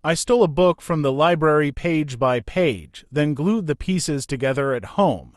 I stole a book from the library page by page, then glued the pieces together at home.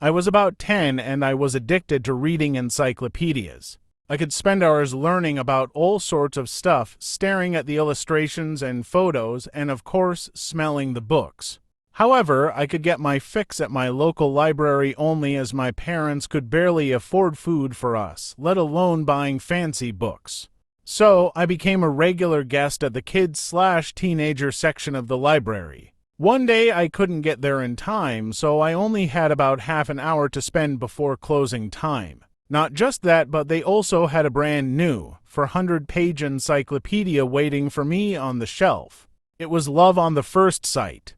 I was about 10 and I was addicted to reading encyclopedias. I could spend hours learning about all sorts of stuff, staring at the illustrations and photos, and of course, smelling the books. However, I could get my fix at my local library only as my parents could barely afford food for us, let alone buying fancy books. So, I became a regular guest at the kids/teenager section of the library. One day I couldn't get there in time, so I only had about half an hour to spend before closing time. Not just that, but they also had a brand new, 400-page encyclopedia waiting for me on the shelf. It was Love on the First Sight.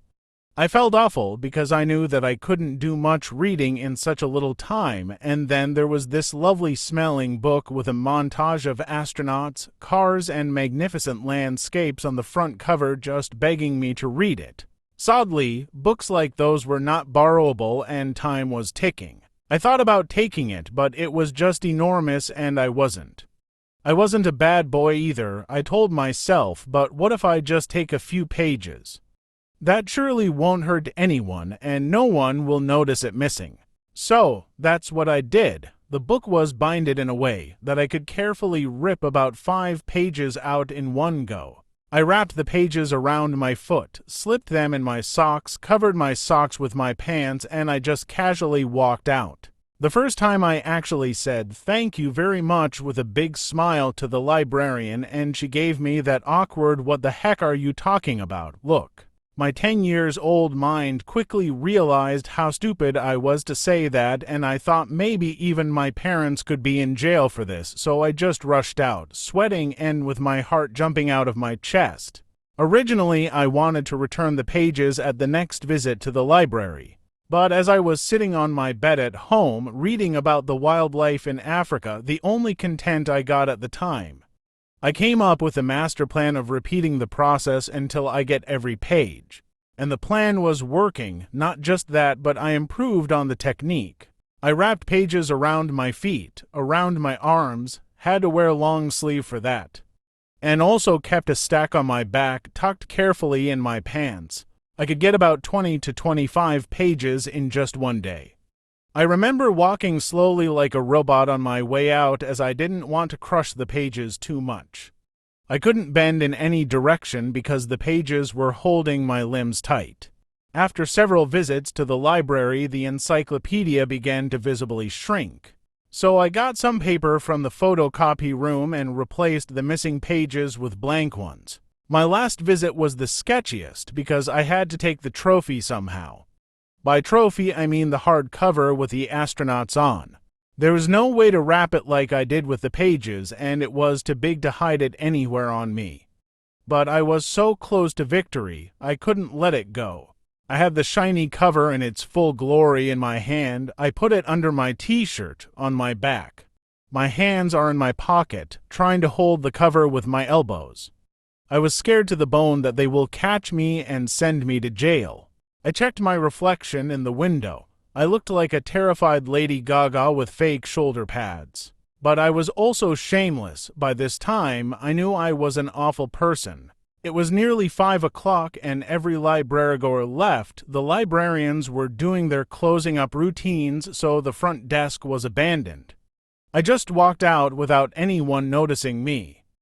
I felt awful because I knew that I couldn't do much reading in such a little time, and then there was this lovely smelling book with a montage of astronauts, cars, and magnificent landscapes on the front cover just begging me to read it. Sadly, books like those were not borrowable and time was ticking. I thought about taking it, but it was just enormous and I wasn't. I wasn't a bad boy either, I told myself, but what if I just take a few pages? That surely won't hurt anyone, and no one will notice it missing. So, that's what I did. The book was binded in a way that I could carefully rip about 5 pages out in one go. I wrapped the pages around my foot, slipped them in my socks, covered my socks with my pants, and I just casually walked out. The first time I actually said thank you very much with a big smile to the librarian, and she gave me that awkward "what the heck are you talking about" look. My 10-year-old mind quickly realized how stupid I was to say that, and I thought maybe even my parents could be in jail for this, so I just rushed out, sweating and with my heart jumping out of my chest. Originally, I wanted to return the pages at the next visit to the library. But as I was sitting on my bed at home, reading about the wildlife in Africa, the only content I got at the time, I came up with a master plan of repeating the process until I get every page. And the plan was working, not just that, but I improved on the technique. I wrapped pages around my feet, around my arms, had to wear long sleeve for that, and also kept a stack on my back, tucked carefully in my pants. I could get about 20 to 25 pages in just one day. I remember walking slowly like a robot on my way out as I didn't want to crush the pages too much. I couldn't bend in any direction because the pages were holding my limbs tight. After several visits to the library, the encyclopedia began to visibly shrink. So I got some paper from the photocopy room and replaced the missing pages with blank ones. My last visit was the sketchiest because I had to take the trophy somehow. By trophy, I mean the hard cover with the astronauts on. There was no way to wrap it like I did with the pages, and it was too big to hide it anywhere on me. But I was so close to victory, I couldn't let it go. I had the shiny cover in its full glory in my hand. I put it under my t-shirt on my back. My hands are in my pocket, trying to hold the cover with my elbows. I was scared to the bone that they will catch me and send me to jail. I checked my reflection in the window. I looked like a terrified Lady Gaga with fake shoulder pads. But I was also shameless. By this time, I knew I was an awful person. It was nearly 5 o'clock and every librarygoer left. The librarians were doing their closing up routines, so the front desk was abandoned. I just walked out without anyone noticing me.